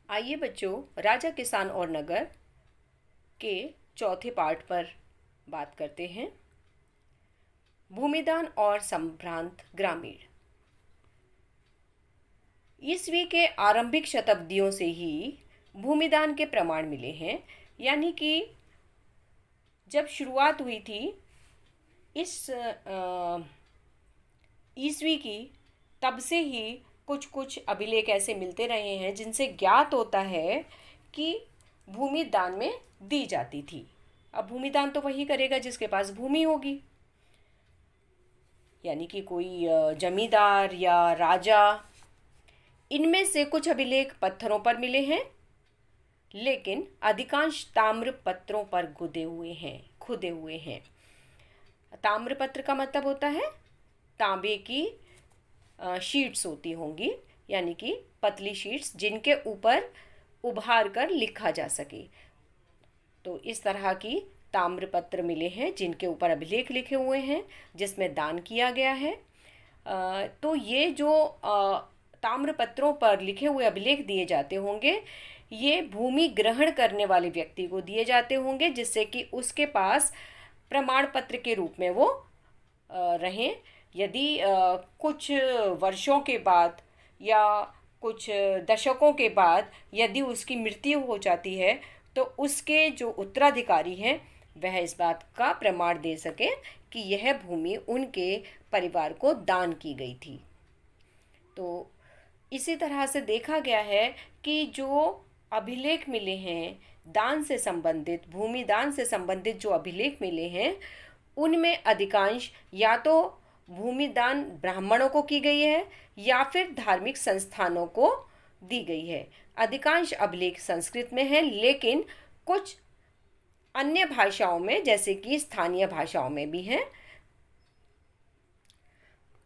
आइए बच्चों, राजा किसान और नगर के चौथे पार्ट पर बात करते हैं। भूमिदान और संभ्रांत ग्रामीण। ईस्वी के आरंभिक शताब्दियों से ही भूमिदान के प्रमाण मिले हैं, यानी कि जब शुरुआत हुई थी इस ईस्वी की, तब से ही कुछ कुछ अभिलेख ऐसे मिलते रहे हैं जिनसे ज्ञात होता है कि भूमि दान में दी जाती थी। अब भूमि दान तो वही करेगा जिसके पास भूमि होगी, यानी कि कोई जमींदार या राजा। इनमें से कुछ अभिलेख पत्थरों पर मिले हैं, लेकिन अधिकांश ताम्र पत्रों पर खुदे हुए हैं। ताम्र पत्र का मतलब होता है तांबे की शीट्स होती होंगी, यानी कि पतली शीट्स जिनके ऊपर उभार कर लिखा जा सके। तो इस तरह की ताम्रपत्र मिले हैं जिनके ऊपर अभिलेख लिखे हुए हैं, जिसमें दान किया गया है। तो ये जो ताम्रपत्रों पर लिखे हुए अभिलेख दिए जाते होंगे, ये भूमि ग्रहण करने वाले व्यक्ति को दिए जाते होंगे, जिससे कि उसके पास प्रमाण पत्र के रूप में वो रहें। यदि कुछ वर्षों के बाद या कुछ दशकों के बाद यदि उसकी मृत्यु हो जाती है, तो उसके जो उत्तराधिकारी हैं वह इस बात का प्रमाण दे सके कि यह भूमि उनके परिवार को दान की गई थी। तो इसी तरह से देखा गया है कि जो अभिलेख मिले हैं दान से संबंधित, भूमि दान से संबंधित जो अभिलेख मिले हैं, उनमें अधिकांश या तो भूमि दान ब्राह्मणों को की गई है या फिर धार्मिक संस्थानों को दी गई है। अधिकांश अभिलेख संस्कृत में हैं, लेकिन कुछ अन्य भाषाओं में, जैसे कि स्थानीय भाषाओं में भी हैं।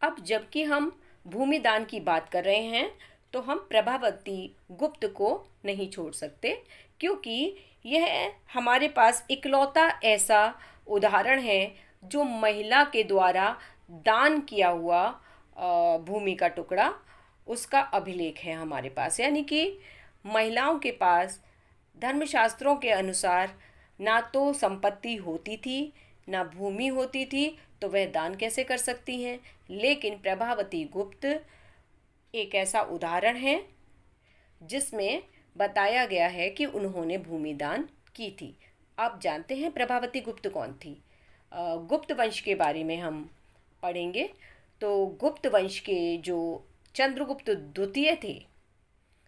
अब जबकि हम भूमि दान की बात कर रहे हैं, तो हम प्रभावती गुप्त को नहीं छोड़ सकते, क्योंकि यह हमारे पास इकलौता ऐसा उदाहरण है जो महिला के द्वारा दान किया हुआ भूमि का टुकड़ा, उसका अभिलेख है हमारे पास। यानी कि महिलाओं के पास धर्मशास्त्रों के अनुसार ना तो संपत्ति होती थी ना भूमि होती थी, तो वह दान कैसे कर सकती हैं। लेकिन प्रभावती गुप्त एक ऐसा उदाहरण है जिसमें बताया गया है कि उन्होंने भूमि दान की थी। आप जानते हैं प्रभावती गुप्त कौन थी? गुप्त वंश के बारे में हम पढ़ेंगे। तो गुप्त वंश के जो चंद्रगुप्त द्वितीय थे,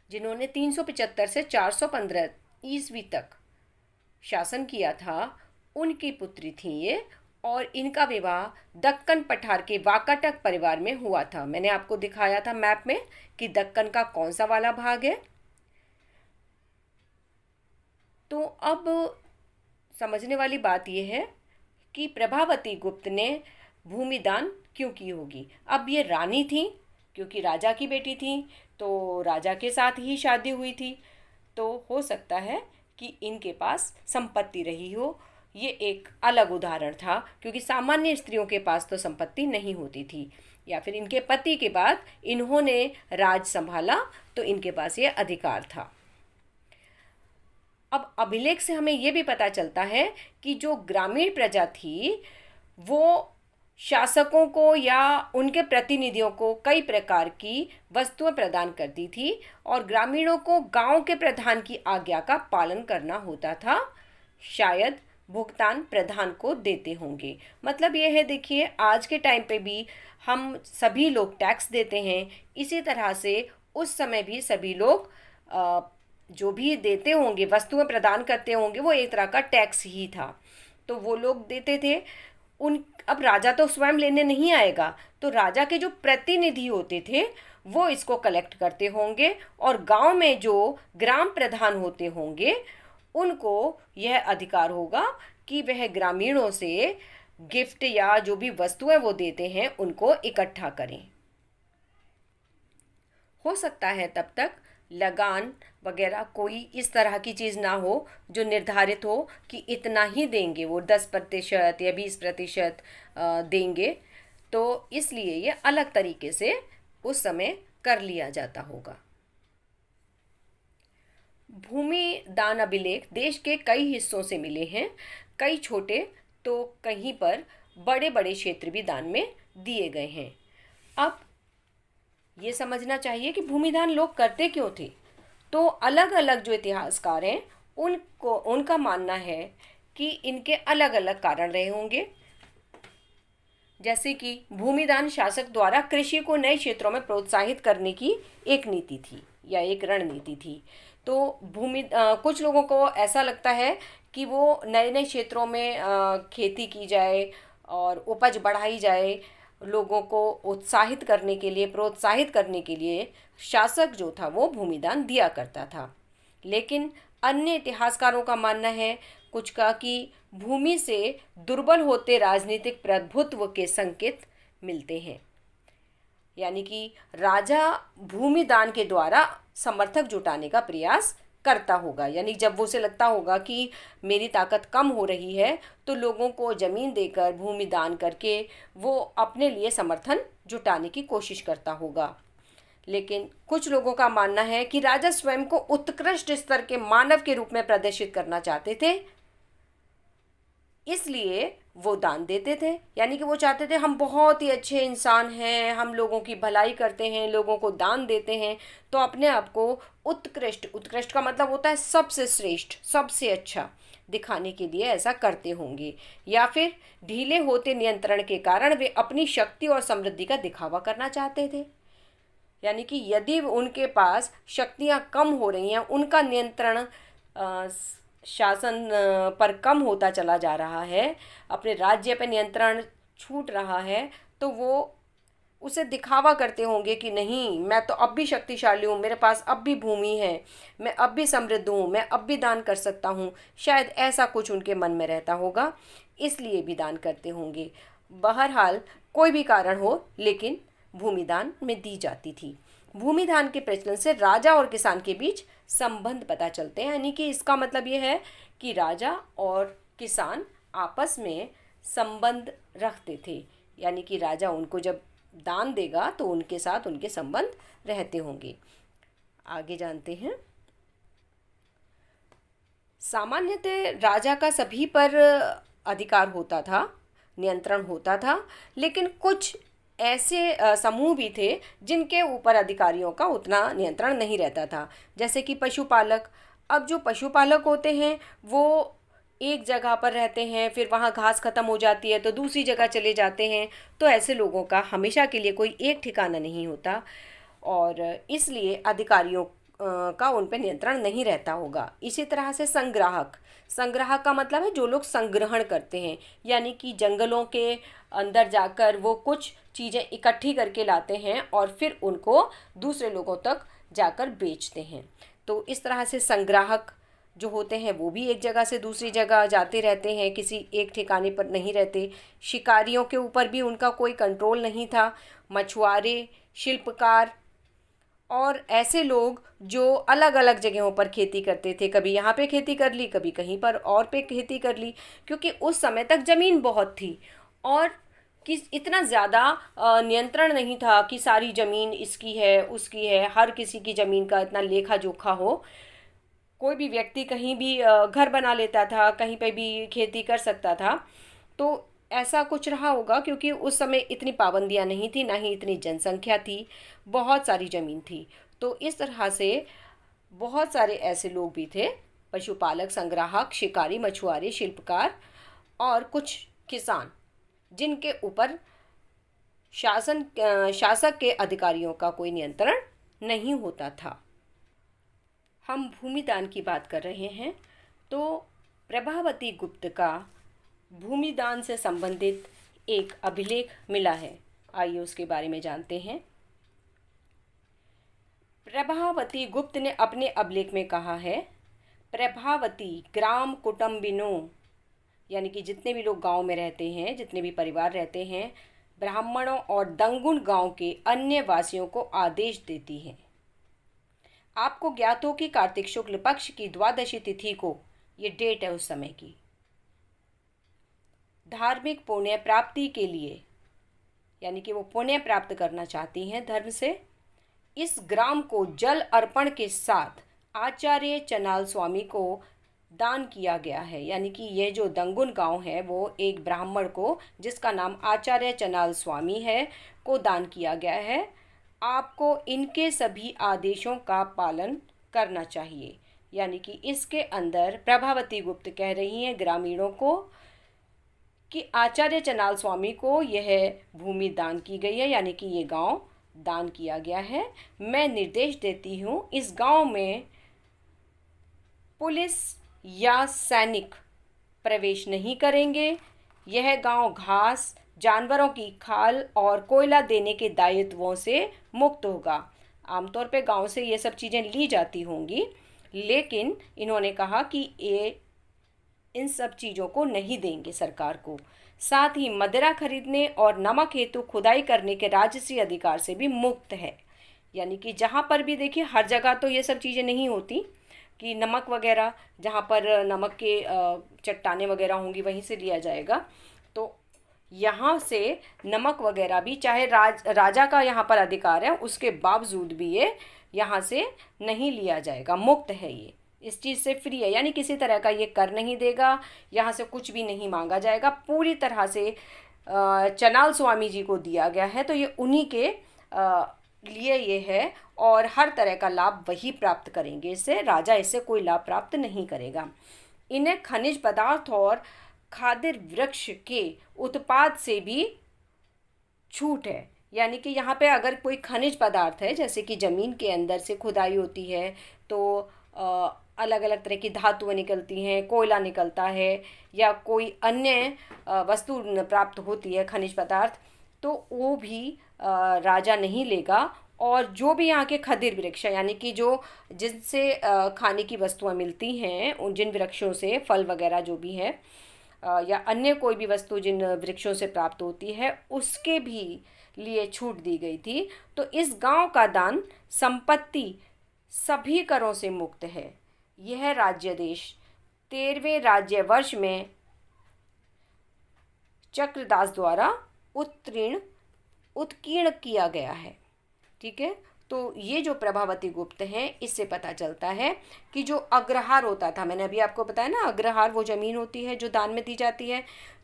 जिन्होंने 375 से 415 ईस्वी तक शासन किया था, उनकी पुत्री थी ये। और इनका विवाह दक्कन पठार के वाकाटक परिवार में हुआ था। मैंने आपको दिखाया था मैप में कि दक्कन का कौन सा वाला भाग है। तो अब समझने वाली बात यह है कि प्रभावती गुप्त ने भूमि दान क्यों की होगी। अब ये रानी थी, क्योंकि राजा की बेटी थी, तो राजा के साथ ही शादी हुई थी, तो हो सकता है कि इनके पास संपत्ति रही हो। ये एक अलग उदाहरण था, क्योंकि सामान्य स्त्रियों के पास तो संपत्ति नहीं होती थी, या फिर इनके पति के बाद इन्होंने राज संभाला तो इनके पास ये अधिकार था। अब अभिलेख से हमें ये भी पता चलता है कि जो ग्रामीण प्रजा थी वो शासकों को या उनके प्रतिनिधियों को कई प्रकार की वस्तुएं प्रदान करती थी, और ग्रामीणों को गांव के प्रधान की आज्ञा का पालन करना होता था। शायद भुगतान प्रधान को देते होंगे। मतलब ये है, देखिए आज के टाइम पे भी हम सभी लोग टैक्स देते हैं, इसी तरह से उस समय भी सभी लोग जो भी देते होंगे, वस्तुएं प्रदान करते होंगे, वो एक तरह का टैक्स ही था। तो वो लोग देते थे। अब राजा तो स्वयं लेने नहीं आएगा, तो राजा के जो प्रतिनिधि होते थे वो इसको कलेक्ट करते होंगे, और गांव में जो ग्राम प्रधान होते होंगे उनको यह अधिकार होगा कि वह ग्रामीणों से गिफ्ट या जो भी वस्तुएं वो देते हैं उनको इकट्ठा करें। हो सकता है तब तक लगान वगैरह कोई इस तरह की चीज़ ना हो जो निर्धारित हो कि इतना ही देंगे, वो 10% या 20% देंगे, तो इसलिए ये अलग तरीके से उस समय कर लिया जाता होगा। भूमि दान अभिलेख देश के कई हिस्सों से मिले हैं, कई छोटे तो कहीं पर बड़े बड़े क्षेत्र भी दान में दिए गए हैं। अब ये समझना चाहिए कि भूमिदान लोग करते क्यों थे। तो अलग अलग जो इतिहासकार हैं उनका मानना है कि इनके अलग अलग कारण रहे होंगे। जैसे कि भूमिदान शासक द्वारा कृषि को नए क्षेत्रों में प्रोत्साहित करने की एक नीति थी या एक रणनीति थी। तो कुछ लोगों को ऐसा लगता है कि वो नए नए क्षेत्रों में खेती की जाए और उपज बढ़ाई जाए, लोगों को उत्साहित करने के लिए, प्रोत्साहित करने के लिए शासक जो था वो भूमिदान दिया करता था। लेकिन अन्य इतिहासकारों का मानना है, कुछ का, कि भूमि से दुर्बल होते राजनीतिक प्रभुत्व के संकेत मिलते हैं। यानी कि राजा भूमिदान के द्वारा समर्थक जुटाने का प्रयास करता होगा। यानी जब वो उसे लगता होगा कि मेरी ताकत कम हो रही है तो लोगों को ज़मीन देकर, भूमि दान करके वो अपने लिए समर्थन जुटाने की कोशिश करता होगा। लेकिन कुछ लोगों का मानना है कि राजा स्वयं को उत्कृष्ट स्तर के मानव के रूप में प्रदर्शित करना चाहते थे, इसलिए वो दान देते थे। यानी कि वो चाहते थे हम बहुत ही अच्छे इंसान हैं, हम लोगों की भलाई करते हैं, लोगों को दान देते हैं, तो अपने आप को उत्कृष्ट, उत्कृष्ट का मतलब होता है सबसे श्रेष्ठ, सबसे अच्छा दिखाने के लिए ऐसा करते होंगे। या फिर ढीले होते नियंत्रण के कारण वे अपनी शक्ति और समृद्धि का दिखावा करना चाहते थे। यानी कि यदि उनके पास शक्तियाँ कम हो रही हैं, उनका नियंत्रण शासन पर कम होता चला जा रहा है, अपने राज्य पर नियंत्रण छूट रहा है, तो वो उसे दिखावा करते होंगे कि नहीं, मैं तो अब भी शक्तिशाली हूँ, मेरे पास अब भी भूमि है, मैं अब भी समृद्ध हूँ, मैं अब भी दान कर सकता हूँ। शायद ऐसा कुछ उनके मन में रहता होगा, इसलिए भी दान करते होंगे। बहरहाल कोई भी कारण हो, लेकिन भूमिदान में दी जाती थी। भूमिदान के प्रचलन से राजा और किसान के बीच संबंध पता चलते हैं। यानी कि इसका मतलब ये है कि राजा और किसान आपस में संबंध रखते थे। यानी कि राजा उनको जब दान देगा तो उनके साथ उनके संबंध रहते होंगे। आगे जानते हैं। सामान्यतः राजा का सभी पर अधिकार होता था, नियंत्रण होता था, लेकिन कुछ ऐसे समूह भी थे जिनके ऊपर अधिकारियों का उतना नियंत्रण नहीं रहता था। जैसे कि पशुपालक। अब जो पशुपालक होते हैं वो एक जगह पर रहते हैं, फिर वहाँ घास ख़त्म हो जाती है तो दूसरी जगह चले जाते हैं। तो ऐसे लोगों का हमेशा के लिए कोई एक ठिकाना नहीं होता और इसलिए अधिकारियों का उन पर नियंत्रण नहीं रहता होगा। इसी तरह से संग्राहक। संग्राहक का मतलब है जो लोग संग्रहण करते हैं, यानी कि जंगलों के अंदर जाकर वो कुछ चीज़ें इकट्ठी करके लाते हैं और फिर उनको दूसरे लोगों तक जाकर बेचते हैं। तो इस तरह से संग्राहक जो होते हैं वो भी एक जगह से दूसरी जगह जाते रहते हैं, किसी एक ठिकाने पर नहीं रहते। शिकारियों के ऊपर भी उनका कोई कंट्रोल नहीं था। मछुआरे, शिल्पकार और ऐसे लोग जो अलग अलग जगहों पर खेती करते थे, कभी यहाँ पे खेती कर ली, कभी कहीं पर और पे खेती कर ली, क्योंकि उस समय तक ज़मीन बहुत थी और कि इतना ज़्यादा नियंत्रण नहीं था कि सारी ज़मीन इसकी है, उसकी है, हर किसी की ज़मीन का इतना लेखा जोखा हो। कोई भी व्यक्ति कहीं भी घर बना लेता था, कहीं पे भी खेती कर सकता था। तो ऐसा कुछ रहा होगा क्योंकि उस समय इतनी पाबंदियां नहीं थी, ना ही इतनी जनसंख्या थी, बहुत सारी ज़मीन थी। तो इस तरह से बहुत सारे ऐसे लोग भी थे, पशुपालक, संग्राहक, शिकारी, मछुआरे, शिल्पकार और कुछ किसान, जिनके ऊपर शासक के अधिकारियों का कोई नियंत्रण नहीं होता था। हम भूमिदान की बात कर रहे हैं, तो प्रभावती गुप्त का भूमिदान से संबंधित एक अभिलेख मिला है। आइए उसके बारे में जानते हैं। प्रभावती गुप्त ने अपने अभिलेख में कहा है, प्रभावती ग्राम कुटुंबिनों, यानी कि जितने भी लोग गांव में रहते हैं, जितने भी परिवार रहते हैं, ब्राह्मणों और दंगुन गांव के अन्य वासियों को आदेश देती है। आपको ज्ञात हो कि कार्तिक शुक्ल पक्ष की द्वादशी तिथि को, ये डेट है उस समय की, धार्मिक पुण्य प्राप्ति के लिए, यानी कि वो पुण्य प्राप्त करना चाहती हैं धर्म से, इस ग्राम को जल अर्पण के साथ आचार्य चनाल स्वामी को दान किया गया है। यानी कि ये जो दंगुन गांव है वो एक ब्राह्मण को, जिसका नाम आचार्य चनाल स्वामी है, को दान किया गया है। आपको इनके सभी आदेशों का पालन करना चाहिए। यानी कि इसके अंदर प्रभावती गुप्त कह रही हैं ग्रामीणों को कि आचार्य चनाल स्वामी को यह भूमि दान की गई है, यानी कि ये गांव दान किया गया है। मैं निर्देश देती हूँ इस गांव में पुलिस या सैनिक प्रवेश नहीं करेंगे। यह गांव घास, जानवरों की खाल और कोयला देने के दायित्वों से मुक्त होगा। आमतौर पे गांव से ये सब चीज़ें ली जाती होंगी, लेकिन इन्होंने कहा कि ये इन सब चीज़ों को नहीं देंगे सरकार को। साथ ही मदिरा खरीदने और नमक हेतु खुदाई करने के राजसी अधिकार से भी मुक्त है। यानी कि जहाँ पर भी देखिए, हर जगह तो ये सब चीज़ें नहीं होती कि नमक वगैरह, जहाँ पर नमक के चट्टानें वगैरह होंगी वहीं से लिया जाएगा। तो यहाँ से नमक वगैरह भी, चाहे राजा का यहाँ पर अधिकार है, उसके बावजूद भी ये यहाँ से नहीं लिया जाएगा, मुक्त है ये, इस चीज़ से फ्री है। यानी किसी तरह का ये कर नहीं देगा, यहाँ से कुछ भी नहीं मांगा जाएगा, पूरी तरह से चनाल स्वामी जी को दिया गया है। तो ये उन्हीं के लिए ये है और हर तरह का लाभ वही प्राप्त करेंगे, इससे राजा इससे कोई लाभ प्राप्त नहीं करेगा। इन्हें खनिज पदार्थ और खाद्य वृक्ष के उत्पाद से भी छूट है। यानी कि यहाँ पे अगर कोई खनिज पदार्थ है, जैसे कि ज़मीन के अंदर से खुदाई होती है तो अलग अलग तरह की धातुएं निकलती हैं, कोयला निकलता है, या कोई अन्य वस्तु प्राप्त होती है खनिज पदार्थ, तो वो भी राजा नहीं लेगा। और जो भी यहाँ के खदिर वृक्ष है, यानी कि जो जिनसे खाने की वस्तुएं मिलती हैं, उन जिन वृक्षों से फल वगैरह जो भी है, या अन्य कोई भी वस्तु जिन वृक्षों से प्राप्त होती है, उसके भी लिए छूट दी गई थी। तो इस गांव का दान संपत्ति सभी करों से मुक्त है। यह राज्य देश 13वें राज्य वर्ष में चक्रदास द्वारा उत्कीर्ण किया गया है। ठीक है, तो ये जो प्रभावती गुप्त हैं, इससे पता चलता है कि जो अग्रहार होता था, मैंने अभी आपको बताया ना, अग्रहार वो ज़मीन होती है जो दान में दी जाती है,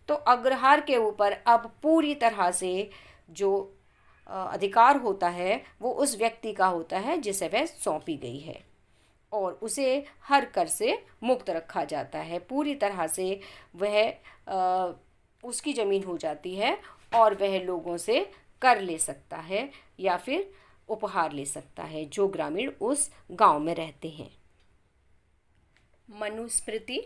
तो अग्रहार के ऊपर अब पूरी तरह से जो अधिकार होता है वो उस व्यक्ति का होता है जिसे वह सौंपी गई है, और उसे हर कर से मुक्त रखा जाता है। पूरी तरह से वह उसकी ज़मीन हो जाती है और वह लोगों से कर ले सकता है या फिर उपहार ले सकता है जो ग्रामीण उस गांव में रहते हैं। मनुस्मृति,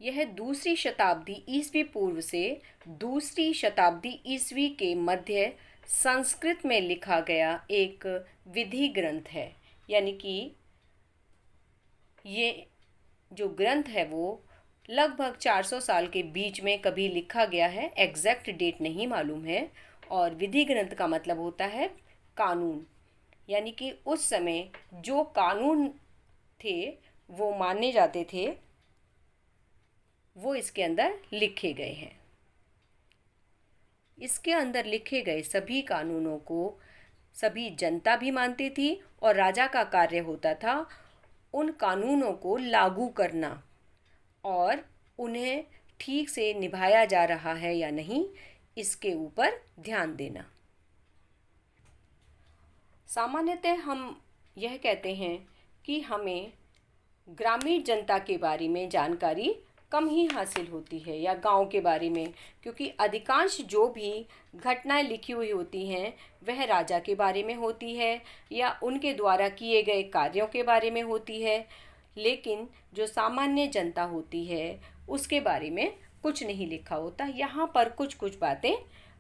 यह दूसरी शताब्दी ईस्वी पूर्व से दूसरी शताब्दी ईस्वी के मध्य संस्कृत में लिखा गया एक विधि ग्रंथ है। यानी कि ये जो ग्रंथ है वो लगभग 400 साल के बीच में कभी लिखा गया है, एग्जैक्ट डेट नहीं मालूम है। और विधि ग्रंथ का मतलब होता है कानून, यानी कि उस समय जो कानून थे वो माने जाते थे, वो इसके अंदर लिखे गए हैं। इसके अंदर लिखे गए सभी कानूनों को सभी जनता भी मानती थी और राजा का कार्य होता था उन कानूनों को लागू करना और उन्हें ठीक से निभाया जा रहा है या नहीं, इसके ऊपर ध्यान देना। सामान्यतः हम यह कहते हैं कि हमें ग्रामीण जनता के बारे में जानकारी कम ही हासिल होती है, या गांव के बारे में, क्योंकि अधिकांश जो भी घटनाएं लिखी हुई होती हैं वह राजा के बारे में होती है या उनके द्वारा किए गए कार्यों के बारे में होती है। लेकिन जो सामान्य जनता होती है उसके बारे में कुछ नहीं लिखा होता। यहाँ पर कुछ कुछ बातें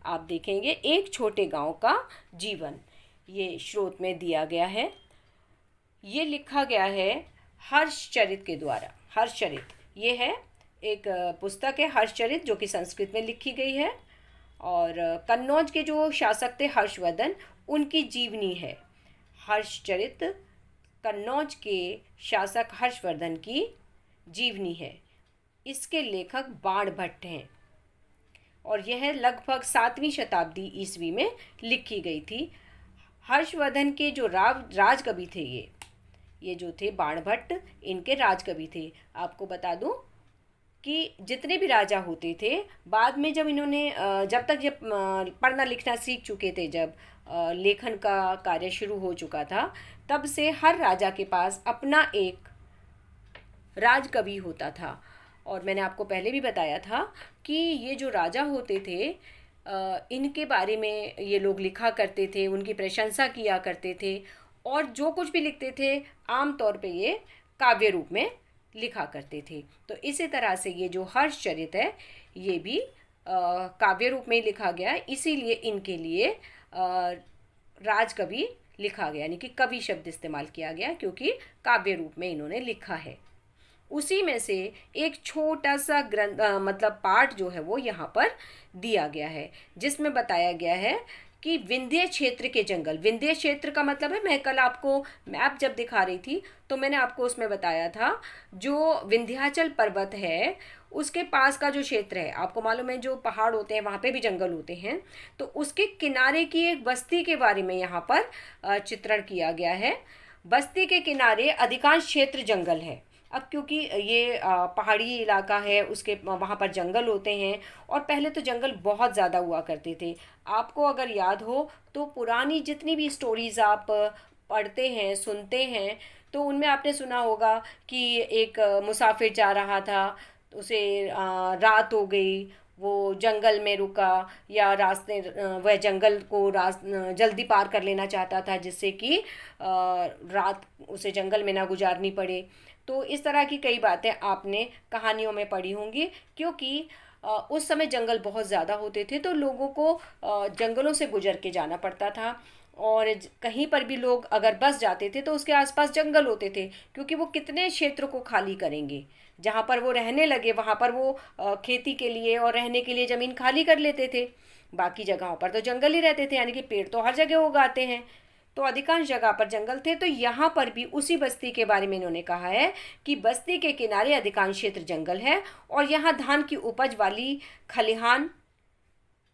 आप देखेंगे। एक छोटे गांव का जीवन, ये स्रोत में दिया गया है। ये लिखा गया है हर्षचरित के द्वारा। हर्षचरित ये है एक पुस्तक है, हर्षचरित, जो कि संस्कृत में लिखी गई है। और कन्नौज के जो शासक थे हर्षवर्धन, उनकी जीवनी है। हर्षचरित कन्नौज के शासक हर्षवर्धन की जीवनी है। इसके लेखक बाणभट्ट हैं और यह लगभग 7वीं शताब्दी ईस्वी में लिखी गई थी। हर्षवर्धन के जो राजकवि थे ये जो थे बाणभट्ट, इनके राजकवि थे। आपको बता दूं कि जितने भी राजा होते थे, बाद में जब इन्होंने जब तक जब पढ़ना लिखना सीख चुके थे, जब लेखन का कार्य शुरू हो चुका था, तब से हर राजा के पास अपना एक राजकवि होता था। और मैंने आपको पहले भी बताया था कि ये जो राजा होते थे, इनके बारे में ये लोग लिखा करते थे, उनकी प्रशंसा किया करते थे, और जो कुछ भी लिखते थे आम तौर पे ये काव्य रूप में लिखा करते थे। तो इसी तरह से ये जो हर्षचरित है, ये भी काव्य रूप में ही लिखा गया, इसीलिए इनके लिए राजकवि लिखा गया, यानी कि कवि शब्द इस्तेमाल किया गया, क्योंकि काव्य रूप में इन्होंने लिखा है। उसी में से एक छोटा सा ग्रंथ मतलब पाठ जो है वो यहाँ पर दिया गया है, जिसमें बताया गया है कि विंध्य क्षेत्र के जंगल, विंध्य क्षेत्र का मतलब है, मैं कल आपको मैप जब दिखा रही थी तो मैंने आपको उसमें बताया था, जो विंध्याचल पर्वत है उसके पास का जो क्षेत्र है, आपको मालूम है जो पहाड़ होते हैं वहाँ पे भी जंगल होते हैं, तो उसके किनारे की एक बस्ती के बारे में यहाँ पर चित्रण किया गया है। बस्ती के किनारे अधिकांश क्षेत्र जंगल है। अब क्योंकि ये पहाड़ी इलाका है, उसके वहाँ पर जंगल होते हैं, और पहले तो जंगल बहुत ज़्यादा हुआ करते थे। आपको अगर याद हो तो पुरानी जितनी भी स्टोरीज़ आप पढ़ते हैं, सुनते हैं, तो उनमें आपने सुना होगा कि एक मुसाफिर जा रहा था, उसे रात हो गई, वो जंगल में रुका, या रास्ते वह जंगल को जल्दी पार कर लेना चाहता था, जिससे कि रात उसे जंगल में ना गुजारनी पड़े। तो इस तरह की कई बातें आपने कहानियों में पढ़ी होंगी, क्योंकि उस समय जंगल बहुत ज़्यादा होते थे, तो लोगों को जंगलों से गुजर के जाना पड़ता था, और कहीं पर भी लोग अगर बस जाते थे तो उसके आसपास जंगल होते थे, क्योंकि वो कितने क्षेत्र को खाली करेंगे। जहाँ पर वो रहने लगे वहाँ पर वो खेती के लिए और रहने के लिए ज़मीन खाली कर लेते थे, बाकी जगहों पर तो जंगल ही रहते थे, यानी कि पेड़ तो हर जगह उगाते हैं, तो अधिकांश जगह पर जंगल थे। तो यहाँ पर भी उसी बस्ती के बारे में इन्होंने कहा है कि बस्ती के किनारे अधिकांश क्षेत्र जंगल है, और यहाँ धान की उपज वाली खलिहान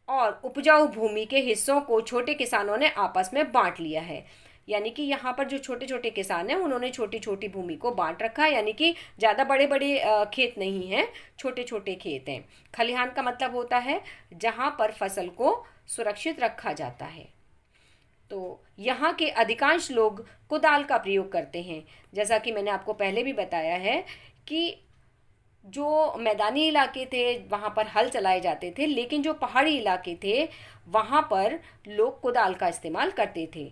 और उपजाऊ भूमि के हिस्सों को छोटे किसानों ने आपस में बांट लिया है। यानी कि यहाँ पर जो छोटे छोटे किसान हैं उन्होंने छोटी छोटी भूमि को बांट रखा है, यानी कि ज़्यादा बड़े बड़े खेत नहीं हैं, छोटे छोटे खेत हैं। खलिहान का मतलब होता है जहाँ पर फसल को सुरक्षित रखा जाता है। तो यहाँ के अधिकांश लोग कुदाल का प्रयोग करते हैं। जैसा कि मैंने आपको पहले भी बताया है कि जो मैदानी इलाके थे वहाँ पर हल चलाए जाते थे, लेकिन जो पहाड़ी इलाके थे वहाँ पर लोग कुदाल का इस्तेमाल करते थे,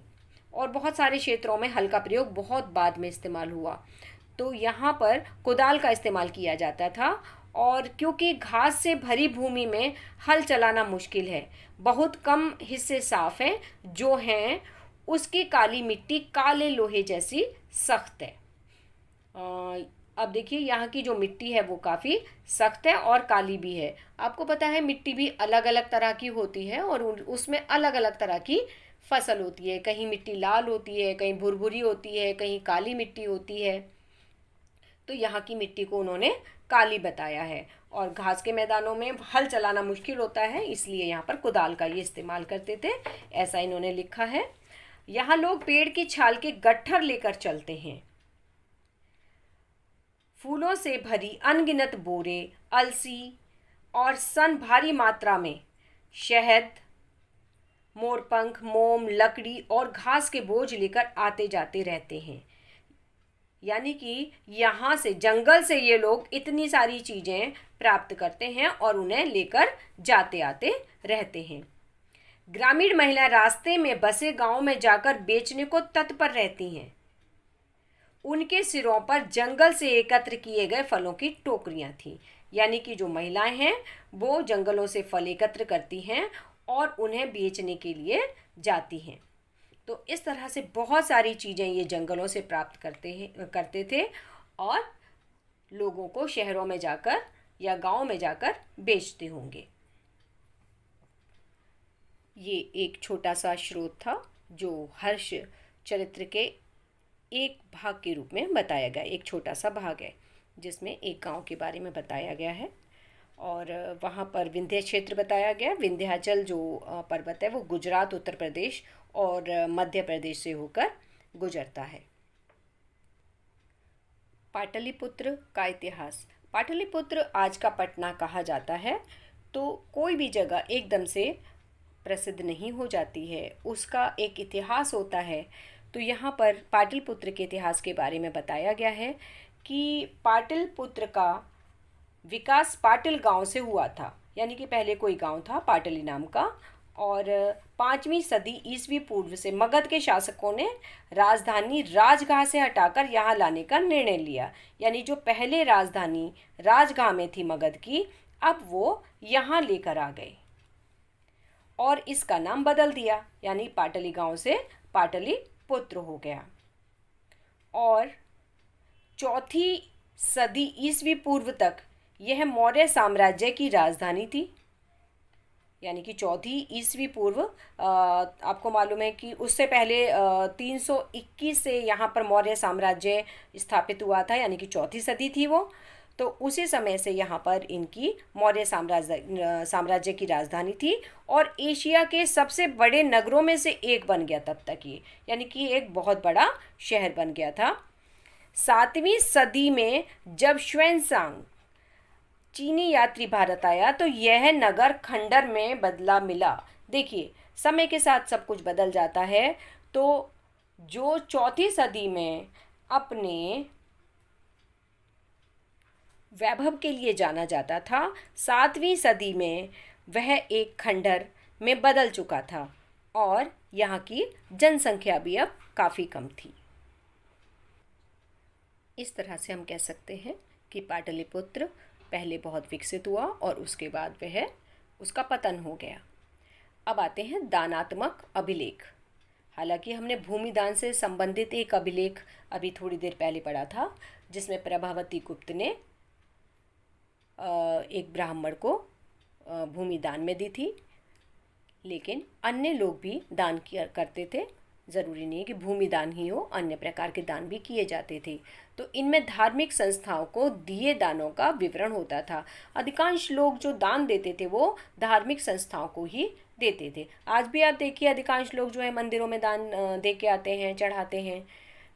और बहुत सारे क्षेत्रों में हल का प्रयोग बहुत बाद में इस्तेमाल हुआ। तो यहाँ पर कुदाल का इस्तेमाल किया जाता था, और क्योंकि घास से भरी भूमि में हल चलाना मुश्किल है, बहुत कम हिस्से साफ हैं, जो हैं उसकी काली मिट्टी काले लोहे जैसी सख्त है। अब देखिए यहाँ की जो मिट्टी है वो काफ़ी सख्त है और काली भी है। आपको पता है मिट्टी भी अलग अलग तरह की होती है, और उसमें अलग अलग तरह की फसल होती है, कहीं मिट्टी लाल होती है, कहीं भुरभुरी होती है, कहीं काली मिट्टी होती है। तो यहाँ की मिट्टी को उन्होंने काली बताया है, और घास के मैदानों में हल चलाना मुश्किल होता है, इसलिए यहाँ पर कुदाल का ये इस्तेमाल करते थे, ऐसा इन्होंने लिखा है। यहाँ लोग पेड़ की छाल के गट्ठर लेकर चलते हैं। फूलों से भरी अनगिनत बोरे, अलसी और सन भारी मात्रा में शहद, मोरपंख, मोम, लकड़ी और घास के बोझ लेकर आते जाते रहते हैं। यानी कि यहाँ से जंगल से ये लोग इतनी सारी चीज़ें प्राप्त करते हैं और उन्हें लेकर जाते आते रहते हैं। ग्रामीण महिलाएं रास्ते में बसे गांव में जाकर बेचने को तत्पर रहती हैं। उनके सिरों पर जंगल से एकत्र किए गए फलों की टोकरियां थीं। यानी कि जो महिलाएं हैं वो जंगलों से फल एकत्र करती हैं और उन्हें बेचने के लिए जाती हैं। तो इस तरह से बहुत सारी चीज़ें ये जंगलों से प्राप्त करते थे, और लोगों को शहरों में जाकर या गांव में जाकर बेचते होंगे। ये एक छोटा सा स्रोत था जो हर्ष चरित्र के एक भाग के रूप में बताया गया, एक छोटा सा भाग है जिसमें एक गांव के बारे में बताया गया है, और वहाँ पर विंध्य क्षेत्र बताया गया। विंध्याचल जो पर्वत है वो गुजरात, उत्तर प्रदेश और मध्य प्रदेश से होकर गुजरता है। पाटलिपुत्र का इतिहास। पाटलिपुत्र आज का पटना कहा जाता है। तो कोई भी जगह एकदम से प्रसिद्ध नहीं हो जाती है, उसका एक इतिहास होता है। तो यहाँ पर पाटलिपुत्र के इतिहास के बारे में बताया गया है कि पाटलिपुत्र का विकास पाटिल गांव से हुआ था, यानी कि पहले कोई गांव था पाटली नाम का, और 5वीं सदी ईसवी पूर्व से मगध के शासकों ने राजधानी राजगाह से हटाकर यहाँ लाने का निर्णय लिया। यानी जो पहले राजधानी राजगाह में थी मगध की, अब वो यहाँ लेकर आ गए और इसका नाम बदल दिया, यानी पाटली गांव से पाटलिपुत्र हो गया। और 4वीं सदी ईसवी पूर्व तक यह मौर्य साम्राज्य की राजधानी थी। यानी कि 4वीं ईसवी पूर्व, आपको मालूम है कि उससे पहले 321 से यहाँ पर मौर्य साम्राज्य स्थापित हुआ था, यानी कि 4वीं सदी थी वो। तो उसी समय से यहाँ पर इनकी मौर्य साम्राज्य की राजधानी थी और एशिया के सबसे बड़े नगरों में से एक बन गया तब तक ये, यानी कि एक बहुत बड़ा शहर बन गया था। 7वीं सदी में जब ष्वेनसांग चीनी यात्री भारत आया तो यह नगर खंडर में बदला मिला। देखिए, समय के साथ सब कुछ बदल जाता है। तो जो 4वीं सदी में अपने वैभव के लिए जाना जाता था, 7वीं सदी में वह एक खंडर में बदल चुका था और यहाँ की जनसंख्या भी अब काफ़ी कम थी। इस तरह से हम कह सकते हैं कि पाटलिपुत्र पहले बहुत विकसित हुआ और उसके बाद वह उसका पतन हो गया। अब आते हैं दानात्मक अभिलेख। हालांकि हमने भूमिदान से संबंधित एक अभिलेख अभी थोड़ी देर पहले पढ़ा था, जिसमें प्रभावती गुप्त ने एक ब्राह्मण को भूमि दान में दी थी, लेकिन अन्य लोग भी दान किया करते थे। ज़रूरी नहीं है कि भूमि दान ही हो, अन्य प्रकार के दान भी किए जाते थे। तो इनमें धार्मिक संस्थाओं को दिए दानों का विवरण होता था। अधिकांश लोग जो दान देते थे वो धार्मिक संस्थाओं को ही देते थे। आज भी आप देखिए, अधिकांश लोग जो है मंदिरों में दान दे के आते हैं, चढ़ाते हैं,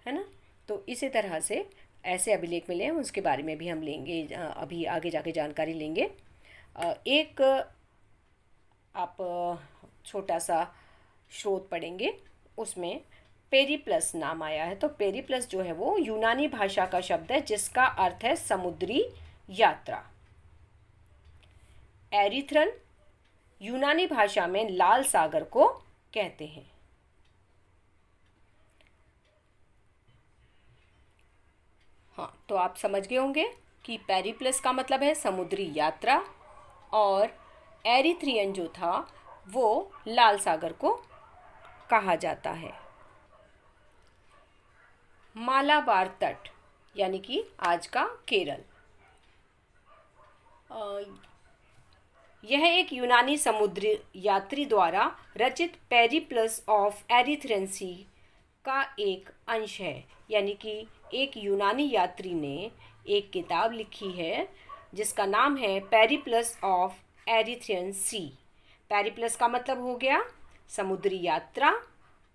है ना। तो इसी तरह से ऐसे अभिलेख मिले हैं, उसके बारे में भी हम लेंगे, अभी आगे जाके जानकारी लेंगे। एक आप छोटा सा स्रोत पढ़ेंगे, उसमें पेरिप्लस नाम आया है। तो पेरिप्लस जो है वो यूनानी भाषा का शब्द है जिसका अर्थ है समुद्री यात्रा। एरिथ्रन यूनानी भाषा में लाल सागर को कहते हैं। हाँ, तो आप समझ गए होंगे कि पेरिप्लस का मतलब है समुद्री यात्रा और एरिथ्रियन जो था वो लाल सागर को कहा जाता है। मालाबार तट यानी कि आज का केरल, यह एक यूनानी समुद्री यात्री द्वारा रचित पेरिप्लस ऑफ एरिथ्रियन सी का एक अंश है। यानी कि एक यूनानी यात्री ने एक किताब लिखी है जिसका नाम है Periplus of Erythraean Sea. Periplus का मतलब हो गया समुद्री यात्रा,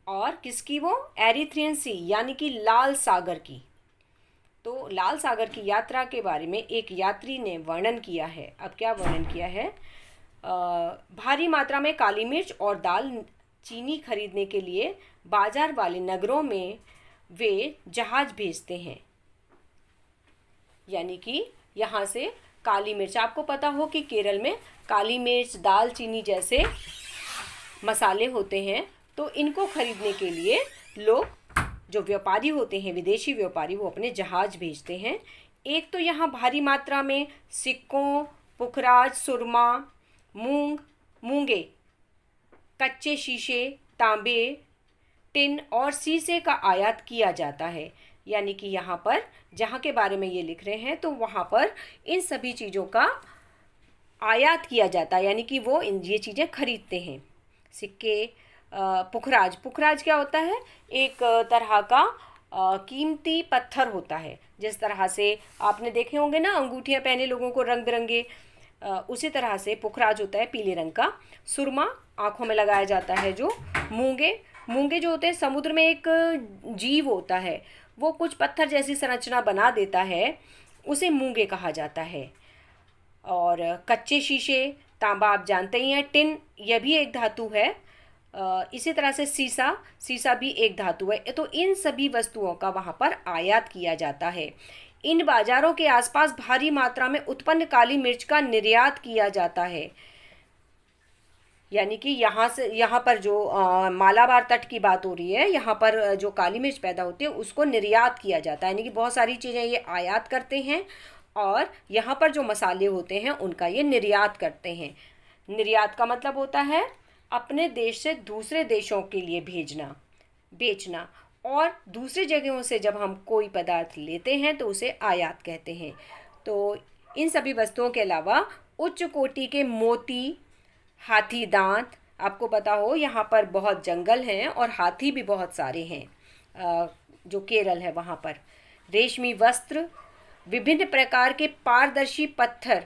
और किसकी वो? एरिथ्रियन सी, यानी कि लाल सागर की। तो लाल सागर की यात्रा के बारे में एक यात्री ने वर्णन किया है। अब क्या वर्णन किया है? भारी मात्रा में काली मिर्च और दाल चीनी खरीदने के लिए बाजार वाले नगरों में वे जहाज भेजते हैं। यानी कि यहाँ से काली मिर्च, आपको पता हो कि केरल में काली मिर्च, दाल चीनी जैसे मसाले होते हैं, तो इनको खरीदने के लिए लोग, जो व्यापारी होते हैं, विदेशी व्यापारी, वो अपने जहाज भेजते हैं। एक तो यहाँ भारी मात्रा में सिक्कों, पुखराज, सुरमा, मूंगे, कच्चे शीशे, तांबे, टिन और शीशे का आयात किया जाता है। यानी कि यहाँ पर जहाँ के बारे में ये लिख रहे हैं, तो वहाँ पर इन सभी चीज़ों का आयात किया जाता है, यानी कि वो ये चीज़ें खरीदते हैं। सिक्के, पुखराज क्या होता है? एक तरह का कीमती पत्थर होता है। जिस तरह से आपने देखे होंगे ना अंगूठियाँ पहने लोगों को रंग बिरंगे, उसी तरह से पुखराज होता है पीले रंग का। सुरमा आँखों में लगाया जाता है। जो मूंगे जो होते हैं, समुद्र में एक जीव होता है, वो कुछ पत्थर जैसी संरचना बना देता है, उसे मूंगे कहा जाता है। और कच्चे शीशे, तांबा आप जानते ही हैं, टिन यह भी एक धातु है। इसी तरह से सीसा भी एक धातु है। तो इन सभी वस्तुओं का वहाँ पर आयात किया जाता है। इन बाजारों के आसपास भारी मात्रा में उत्पन्न काली मिर्च का निर्यात किया जाता है। यानी कि यहाँ पर जो मालाबार तट की बात हो रही है, यहाँ पर जो काली मिर्च पैदा होती है उसको निर्यात किया जाता है। यानी कि बहुत सारी चीज़ें ये आयात करते हैं और यहाँ पर जो मसाले होते हैं उनका ये निर्यात करते हैं। निर्यात का मतलब होता है अपने देश से दूसरे देशों के लिए भेजना, बेचना। और दूसरी जगहों से जब हम कोई पदार्थ लेते हैं तो उसे आयात कहते हैं। तो इन सभी वस्तुओं के अलावा उच्च कोटि के मोती, हाथी दांत, आपको पता हो यहाँ पर बहुत जंगल हैं और हाथी भी बहुत सारे हैं, जो केरल है वहाँ पर। रेशमी वस्त्र, विभिन्न प्रकार के पारदर्शी पत्थर,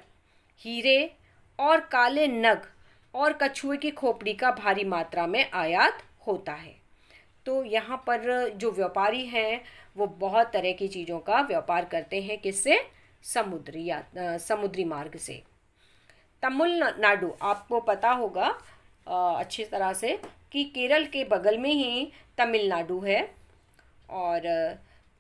हीरे और काले नग और कछुए की खोपड़ी का भारी मात्रा में आयात होता है। तो यहाँ पर जो व्यापारी हैं वो बहुत तरह की चीज़ों का व्यापार करते हैं। किससे? समुद्री मार्ग से। तमिलनाडु, आपको पता होगा अच्छी तरह से कि केरल के बगल में ही तमिलनाडु है। और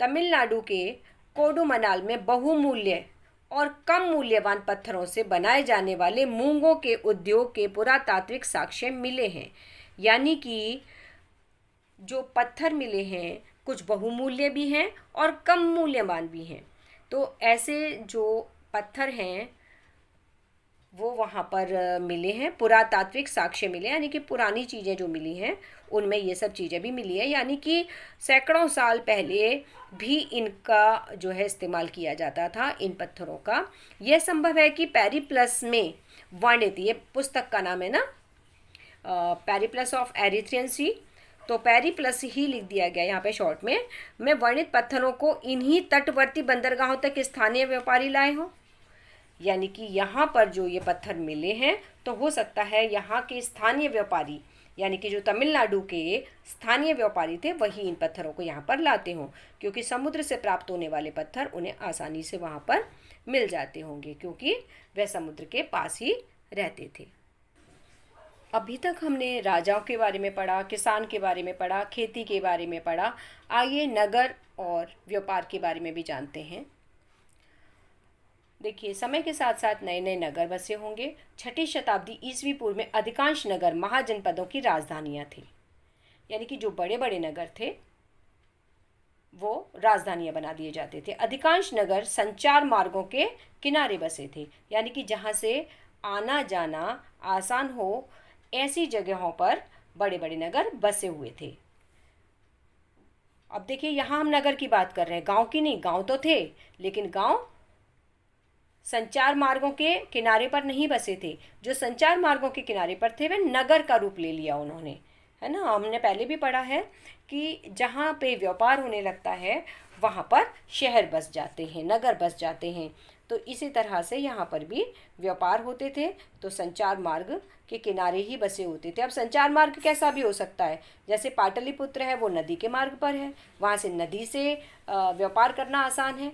तमिलनाडु के कोडुमनाल में बहुमूल्य और कम मूल्यवान पत्थरों से बनाए जाने वाले मूंगों के उद्योग के पुरातात्विक साक्ष्य मिले हैं। यानी कि जो पत्थर मिले हैं कुछ बहुमूल्य भी हैं और कम मूल्यवान भी हैं। तो ऐसे जो पत्थर हैं वो वहाँ पर मिले हैं, पुरातात्विक साक्ष्य मिले, यानी कि पुरानी चीज़ें जो मिली हैं उनमें ये सब चीज़ें भी मिली है। यानी कि सैकड़ों साल पहले भी इनका जो है इस्तेमाल किया जाता था, इन पत्थरों का। यह संभव है कि पेरिप्लस में वर्णित, ये पुस्तक का नाम है ना, पेरिप्लस ऑफ एरिथ्रियन सी, तो पेरिप्लस ही लिख दिया गया यहाँ पे शॉर्ट में वर्णित पत्थरों को इन्हीं तटवर्ती बंदरगाहों तक स्थानीय व्यापारी लाए हों। यानी कि यहाँ पर जो ये पत्थर मिले हैं तो हो सकता है यहाँ के स्थानीय व्यापारी, यानी कि जो तमिलनाडु के स्थानीय व्यापारी थे वही इन पत्थरों को यहाँ पर लाते हों, क्योंकि समुद्र से प्राप्त होने वाले पत्थर उन्हें आसानी से वहाँ पर मिल जाते होंगे, क्योंकि वह समुद्र के पास ही रहते थे। अभी तक हमने राजाओं के बारे में पढ़ा, किसान के बारे में पढ़ा, खेती के बारे में पढ़ा। आइए नगर और व्यापार के बारे में भी जानते हैं। देखिए, समय के साथ साथ नए नए नगर बसे होंगे। 6ठी शताब्दी ईसवी पूर्व में अधिकांश नगर महाजनपदों की राजधानियां थी। यानी कि जो बड़े बड़े नगर थे वो राजधानियां बना दिए जाते थे। अधिकांश नगर संचार मार्गों के किनारे बसे थे, यानी कि जहाँ से आना जाना आसान हो, ऐसी जगहों पर बड़े बड़े नगर बसे हुए थे। अब देखिए, यहाँ हम नगर की बात कर रहे हैं, गांव की नहीं। गांव तो थे लेकिन गांव संचार मार्गों के किनारे पर नहीं बसे थे। जो संचार मार्गों के किनारे पर थे वे नगर का रूप ले लिया उन्होंने, है ना। हमने पहले भी पढ़ा है कि जहाँ पे व्यापार होने लगता है वहाँ पर शहर बस जाते हैं, नगर बस जाते हैं। तो इसी तरह से यहाँ पर भी व्यापार होते थे तो संचार मार्ग के किनारे ही बसे होते थे। अब संचार मार्ग कैसा भी हो सकता है, जैसे पाटलिपुत्र है वो नदी के मार्ग पर है, वहाँ से नदी से व्यापार करना आसान है।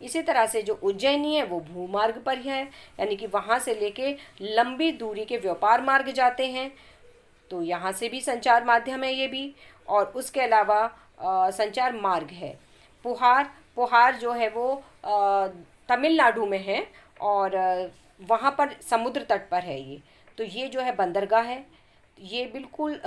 इसी तरह से जो उज्जैनी है वो भूमार्ग पर है, यानी कि वहाँ से लेके लंबी दूरी के व्यापार मार्ग जाते हैं, तो यहाँ से भी संचार माध्यम है ये भी। और उसके अलावा संचार मार्ग है पुहार जो है वो तमिलनाडु में है और वहाँ पर समुद्र तट पर है ये। तो ये जो है बंदरगाह है, ये बिल्कुल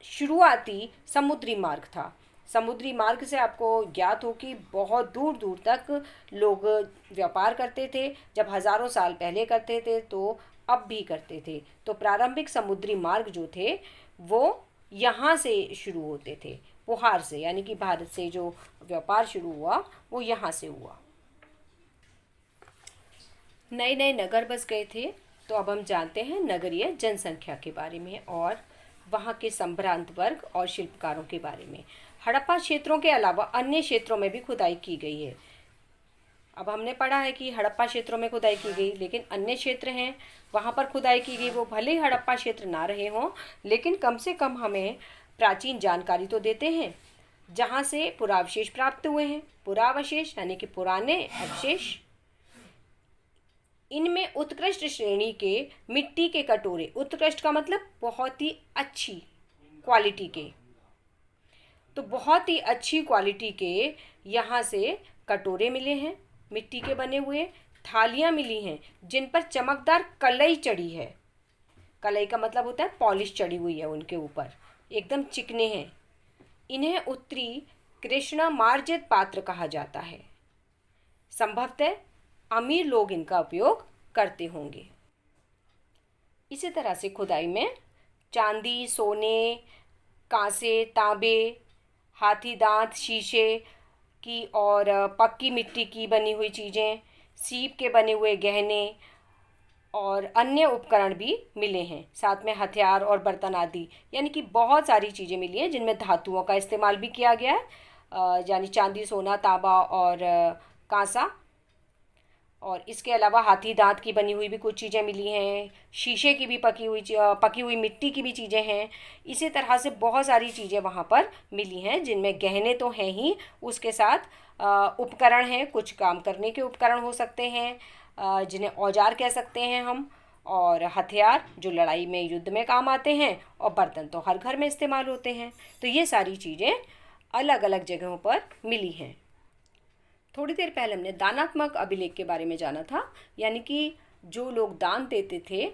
शुरुआती समुद्री मार्ग था। समुद्री मार्ग से आपको ज्ञात हो कि बहुत दूर दूर तक लोग व्यापार करते थे। जब हज़ारों साल पहले करते थे तो अब भी करते थे। तो प्रारंभिक समुद्री मार्ग जो थे वो यहाँ से शुरू होते थे, पुहार से, यानी कि भारत से जो व्यापार शुरू हुआ वो यहाँ से हुआ। नए नए नगर बस गए थे। तो अब हम जानते हैं नगरीय जनसंख्या के बारे में और वहाँ के संभ्रांत वर्ग और शिल्पकारों के बारे में। हड़प्पा क्षेत्रों के अलावा अन्य क्षेत्रों में भी खुदाई की गई है। अब हमने पढ़ा है कि हड़प्पा क्षेत्रों में खुदाई की गई, लेकिन अन्य क्षेत्र हैं वहाँ पर खुदाई की गई। वो भले ही हड़प्पा क्षेत्र ना रहे हों, लेकिन कम से कम हमें प्राचीन जानकारी तो देते हैं। जहाँ से पुरावशेष प्राप्त हुए हैं। पुरावशेष यानी कि पुराने अवशेष। इनमें उत्कृष्ट श्रेणी के मिट्टी के कटोरे, उत्कृष्ट का मतलब बहुत ही अच्छी क्वालिटी के, तो बहुत ही अच्छी क्वालिटी के यहाँ से कटोरे मिले हैं, मिट्टी के बने हुए। थालियाँ मिली हैं जिन पर चमकदार कलई चढ़ी है। कलई का मतलब होता है पॉलिश चढ़ी हुई है उनके ऊपर, एकदम चिकने हैं। इन्हें उत्तरी कृष्णमार्जित पात्र कहा जाता है। संभवतः अमीर लोग इनका उपयोग करते होंगे। इसी तरह से खुदाई में चांदी, सोने, कांसे, तांबे, हाथी दांत, शीशे की और पक्की मिट्टी की बनी हुई चीज़ें, सीप के बने हुए गहने और अन्य उपकरण भी मिले हैं। साथ में हथियार और बर्तन आदि, यानी कि बहुत सारी चीज़ें मिली हैं जिनमें धातुओं का इस्तेमाल भी किया गया है, यानी चांदी, सोना, तांबा और कांसा। और इसके अलावा हाथी दांत की बनी हुई भी कुछ चीज़ें मिली हैं, शीशे की भी पकी हुई मिट्टी की भी चीज़ें हैं। इसी तरह से बहुत सारी चीज़ें वहाँ पर मिली हैं जिनमें गहने तो हैं ही, उसके साथ उपकरण हैं, कुछ काम करने के उपकरण हो सकते हैं, जिन्हें औजार कह सकते हैं हम, और हथियार जो लड़ाई में, युद्ध में काम आते हैं, और बर्तन तो हर घर में इस्तेमाल होते हैं। तो ये सारी चीज़ें अलग अलग जगहों पर मिली हैं। थोड़ी देर पहले हमने दानात्मक अभिलेख के बारे में जाना था, यानी कि जो लोग दान देते थे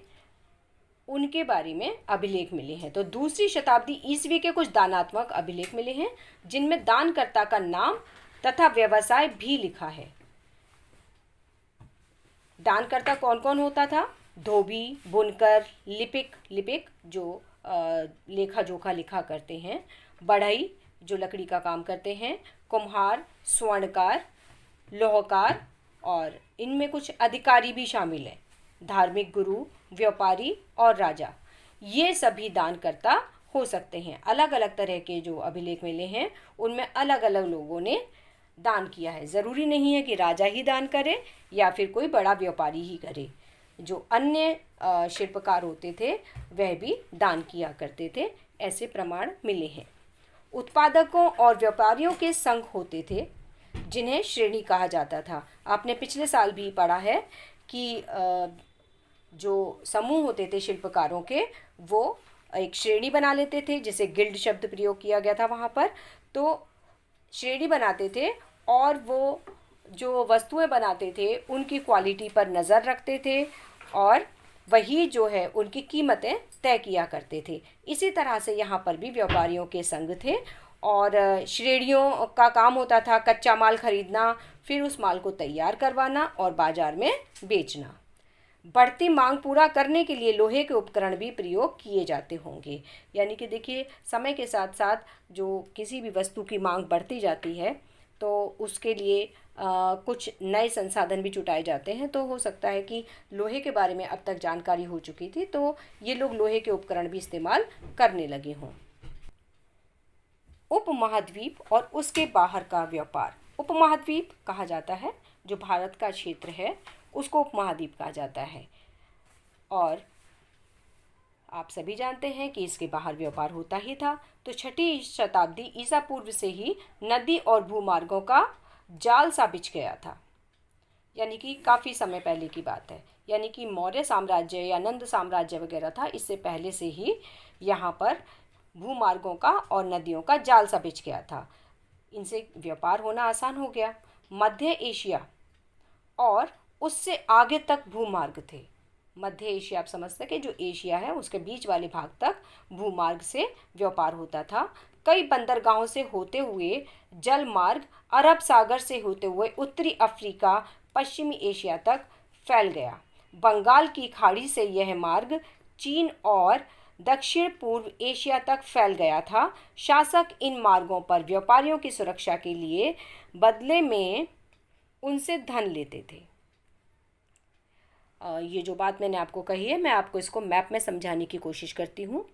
उनके बारे में अभिलेख मिले हैं। तो दूसरी शताब्दी ईस्वी के कुछ दानात्मक अभिलेख मिले हैं जिनमें दानकर्ता का नाम तथा व्यवसाय भी लिखा है। दानकर्ता कौन कौन होता था? धोबी, बुनकर, लिपिक जो लेखा जोखा लिखा करते हैं, बढ़ई जो लकड़ी का काम करते हैं, कुम्हार, स्वर्णकार, लोहकार, और इनमें कुछ अधिकारी भी शामिल हैं, धार्मिक गुरु, व्यापारी और राजा। ये सभी दानकर्ता हो सकते हैं। अलग अलग तरह के जो अभिलेख मिले हैं उनमें अलग अलग लोगों ने दान किया है। ज़रूरी नहीं है कि राजा ही दान करे या फिर कोई बड़ा व्यापारी ही करे। जो अन्य शिल्पकार होते थे वह भी दान किया करते थे, ऐसे प्रमाण मिले हैं। उत्पादकों और व्यापारियों के संघ होते थे जिन्हें श्रेणी कहा जाता था। आपने पिछले साल भी पढ़ा है कि जो समूह होते थे शिल्पकारों के, वो एक श्रेणी बना लेते थे, जिसे गिल्ड शब्द प्रयोग किया गया था वहाँ पर। तो श्रेणी बनाते थे और वो जो वस्तुएं बनाते थे उनकी क्वालिटी पर नज़र रखते थे और वही जो है उनकी कीमतें तय किया करते थे। इसी तरह से यहाँ पर भी व्यापारियों के संघ थे और श्रेणियों का काम होता था कच्चा माल खरीदना, फिर उस माल को तैयार करवाना और बाज़ार में बेचना। बढ़ती मांग पूरा करने के लिए लोहे के उपकरण भी प्रयोग किए जाते होंगे। यानी कि देखिए, समय के साथ साथ जो किसी भी वस्तु की मांग बढ़ती जाती है तो उसके लिए कुछ नए संसाधन भी जुटाए जाते हैं। तो हो सकता है कि लोहे के बारे में अब तक जानकारी हो चुकी थी तो ये लोग लोहे के उपकरण भी इस्तेमाल करने लगे हों। उपमहाद्वीप और उसके बाहर का व्यापार। उपमहाद्वीप कहा जाता है जो भारत का क्षेत्र है उसको उपमहाद्वीप कहा जाता है। और आप सभी जानते हैं कि इसके बाहर व्यापार होता ही था। तो 6वीं शताब्दी ईसा पूर्व से ही नदी और भूमार्गों का जाल सा बिछ गया था, यानी कि काफ़ी समय पहले की बात है। यानी कि मौर्य साम्राज्य या नंद साम्राज्य वगैरह था, इससे पहले से ही यहाँ पर भूमार्गों का और नदियों का जाल सा बिछ गया था। इनसे व्यापार होना आसान हो गया। मध्य एशिया और उससे आगे तक भूमार्ग थे। मध्य एशिया आप समझ सके, जो एशिया है उसके बीच वाले भाग तक भूमार्ग से व्यापार होता था। कई बंदरगाहों से होते हुए जल मार्ग अरब सागर से होते हुए उत्तरी अफ्रीका, पश्चिमी एशिया तक फैल गया। बंगाल की खाड़ी से यह मार्ग चीन और दक्षिण पूर्व एशिया तक फैल गया था। शासक इन मार्गों पर व्यापारियों की सुरक्षा के लिए बदले में उनसे धन लेते थे। ये जो बात मैंने आपको कही है, मैं आपको इसको मैप में समझाने की कोशिश करती हूँ।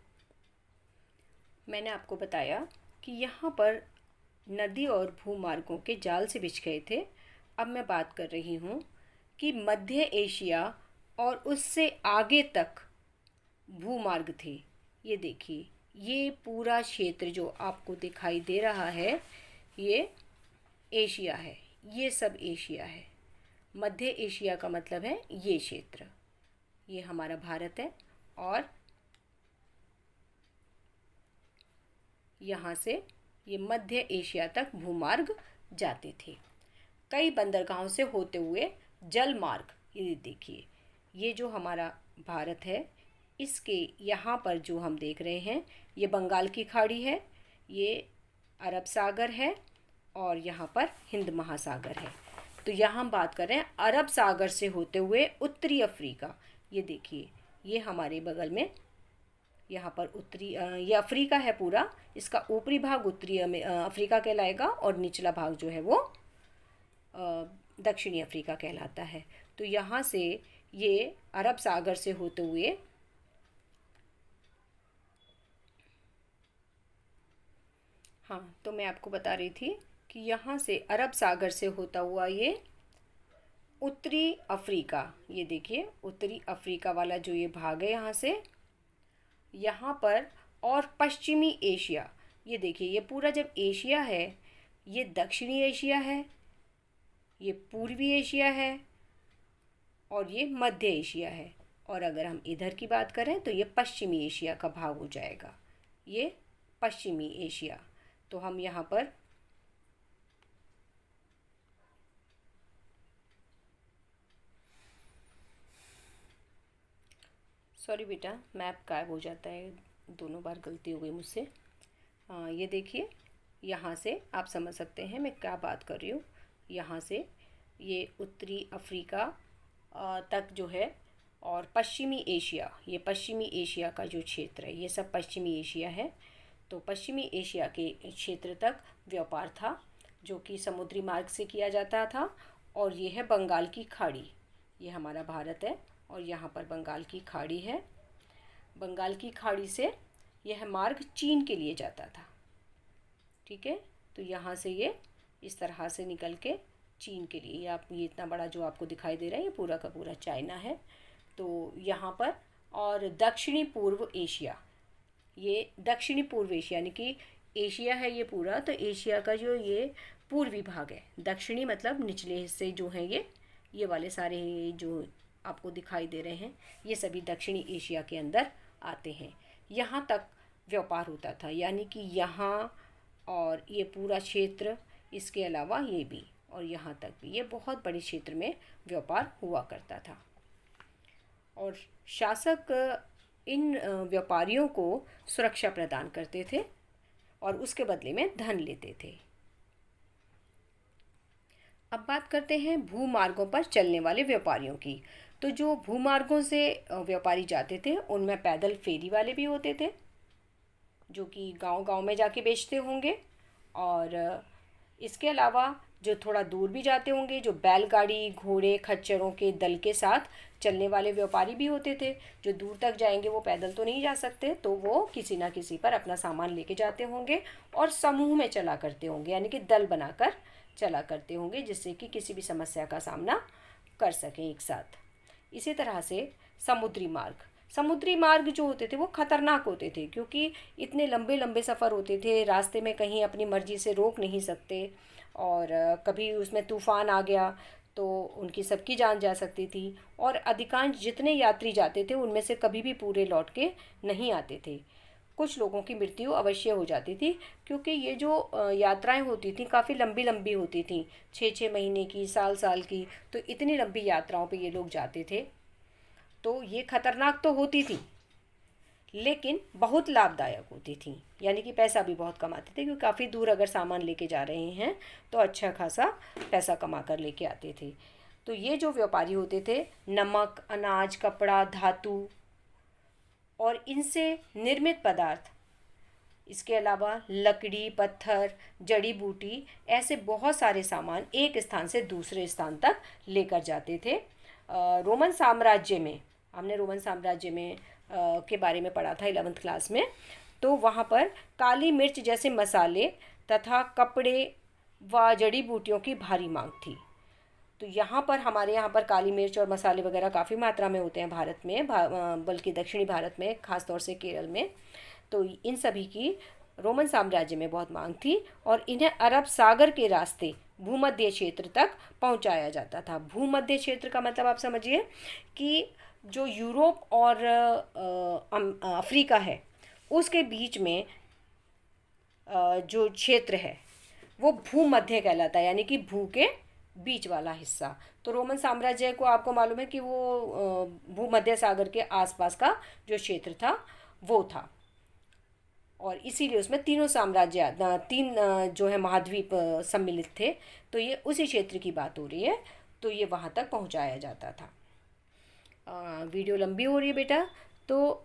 मैंने आपको बताया कि यहाँ पर नदी और भूमार्गों के जाल से बिछ गए थे। अब मैं बात कर रही हूँ कि मध्य एशिया और उससे आगे तक भूमार्ग थे। ये देखिए, ये पूरा क्षेत्र जो आपको दिखाई दे रहा है ये एशिया है, ये सब एशिया है। मध्य एशिया का मतलब है ये क्षेत्र, ये हमारा भारत है और यहाँ से ये मध्य एशिया तक भूमार्ग जाते थे। कई बंदरगाहों से होते हुए जल मार्ग, ये देखिए ये जो हमारा भारत है इसके यहाँ पर जो हम देख रहे हैं ये बंगाल की खाड़ी है, ये अरब सागर है और यहाँ पर हिंद महासागर है। तो यहाँ हम बात कर रहे हैं अरब सागर से होते हुए उत्तरी अफ्रीका। ये देखिए ये हमारे बगल में यहाँ पर उत्तरी ये अफ्रीका है पूरा, इसका ऊपरी भाग उत्तरी अफ्रीका कहलाएगा और निचला भाग जो है वो दक्षिणी अफ्रीका कहलाता है। तो यहाँ से ये अरब सागर से होते हुए हाँ, तो मैं आपको बता रही थी कि यहाँ से अरब सागर से होता हुआ ये उत्तरी अफ्रीका, ये देखिए उत्तरी अफ्रीका वाला जो ये भाग है यहाँ से, यहाँ पर और पश्चिमी एशिया, ये देखिए ये पूरा जब एशिया है ये दक्षिणी एशिया है, ये पूर्वी एशिया है और ये मध्य एशिया है। और अगर हम इधर की बात करें तो ये पश्चिमी एशिया का भाग हो जाएगा, ये पश्चिमी एशिया। तो हम यहाँ पर सॉरी बेटा मैप गायब हो जाता है, दोनों बार गलती हो गई मुझसे। ये देखिए यहाँ से आप समझ सकते हैं मैं क्या बात कर रही हूँ। यहाँ से ये उत्तरी अफ्रीका तक जो है और पश्चिमी एशिया, ये पश्चिमी एशिया का जो क्षेत्र है ये सब पश्चिमी एशिया है। तो पश्चिमी एशिया के क्षेत्र तक व्यापार था जो कि समुद्री मार्ग से किया जाता था। और ये है बंगाल की खाड़ी, ये हमारा भारत है और यहाँ पर बंगाल की खाड़ी है। बंगाल की खाड़ी से यह मार्ग चीन के लिए जाता था, ठीक है। तो यहाँ से ये इस तरह से निकल के चीन के लिए, आप ये इतना बड़ा जो आपको दिखाई दे रहा है ये पूरा का पूरा चाइना है। तो यहाँ पर और दक्षिणी पूर्व एशिया, ये दक्षिणी पूर्व एशिया यानी कि एशिया है ये पूरा, तो एशिया का जो ये पूर्वी भाग है, दक्षिणी मतलब निचले हिस्से जो हैं ये वाले सारे जो आपको दिखाई दे रहे हैं ये सभी दक्षिणी एशिया के अंदर आते हैं। यहाँ तक व्यापार होता था, यानी कि यहाँ और ये पूरा क्षेत्र, इसके अलावा ये भी और यहाँ तक भी, ये बहुत बड़े क्षेत्र में व्यापार हुआ करता था। और शासक इन व्यापारियों को सुरक्षा प्रदान करते थे और उसके बदले में धन लेते थे। अब बात करते हैं भूमार्गों पर चलने वाले व्यापारियों की। तो जो भूमार्गों से व्यापारी जाते थे उनमें पैदल फेरी वाले भी होते थे जो कि गांव-गांव में जाके बेचते होंगे, और इसके अलावा जो थोड़ा दूर भी जाते होंगे, जो बैलगाड़ी घोड़े खच्चरों के दल के साथ चलने वाले व्यापारी भी होते थे। जो दूर तक जाएंगे वो पैदल तो नहीं जा सकते, तो वो किसी ना किसी पर अपना सामान लेके जाते होंगे और समूह में चला करते होंगे, यानी कि दल बनाकर चला करते होंगे जिससे कि किसी भी समस्या का सामना कर सकें एक साथ। इसी तरह से समुद्री मार्ग जो होते थे वो ख़तरनाक होते थे क्योंकि इतने लंबे लंबे सफ़र होते थे, रास्ते में कहीं अपनी मर्ज़ी से रोक नहीं सकते और कभी उसमें तूफ़ान आ गया तो उनकी सबकी जान जा सकती थी। और अधिकांश जितने यात्री जाते थे उनमें से कभी भी पूरे लौट के नहीं आते थे, कुछ लोगों की मृत्यु अवश्य हो जाती थी क्योंकि ये जो यात्राएं होती थी काफ़ी लंबी लंबी होती थी, 6-6 महीने की, साल की। तो इतनी लंबी यात्राओं पे ये लोग जाते थे, तो ये खतरनाक तो होती थी लेकिन बहुत लाभदायक होती थी, यानी कि पैसा भी बहुत कमाते थे क्योंकि काफ़ी दूर अगर सामान लेके जा रहे हैं तो अच्छा खासा पैसा कमा कर लेके आते थे। तो ये जो व्यापारी होते थे नमक, अनाज, कपड़ा, धातु और इनसे निर्मित पदार्थ, इसके अलावा लकड़ी, पत्थर, जड़ी बूटी, ऐसे बहुत सारे सामान एक स्थान से दूसरे स्थान तक लेकर जाते थे। रोमन साम्राज्य में, हमने रोमन साम्राज्य में के बारे में पढ़ा था 11th क्लास में, तो वहाँ पर काली मिर्च जैसे मसाले तथा कपड़े व जड़ी बूटियों की भारी मांग थी। तो यहाँ पर हमारे यहाँ पर काली मिर्च और मसाले वगैरह काफ़ी मात्रा में होते हैं भारत में, बल्कि दक्षिणी भारत में, ख़ास तौर से केरल में। तो इन सभी की रोमन साम्राज्य में बहुत मांग थी और इन्हें अरब सागर के रास्ते भूमध्य क्षेत्र तक पहुंचाया जाता था। भूमध्य क्षेत्र का मतलब आप समझिए कि जो यूरोप और अफ्रीका है उसके बीच में जो क्षेत्र है वो भूमध्य कहलाता है, यानी कि भू के बीच वाला हिस्सा। तो रोमन साम्राज्य को आपको मालूम है कि वो भूमध्य सागर के आसपास का जो क्षेत्र था वो था, और इसीलिए उसमें तीनों साम्राज्य तीन जो है महाद्वीप सम्मिलित थे। तो ये उसी क्षेत्र की बात हो रही है, तो ये वहाँ तक पहुँचाया जाता था। वीडियो लंबी हो रही है बेटा, तो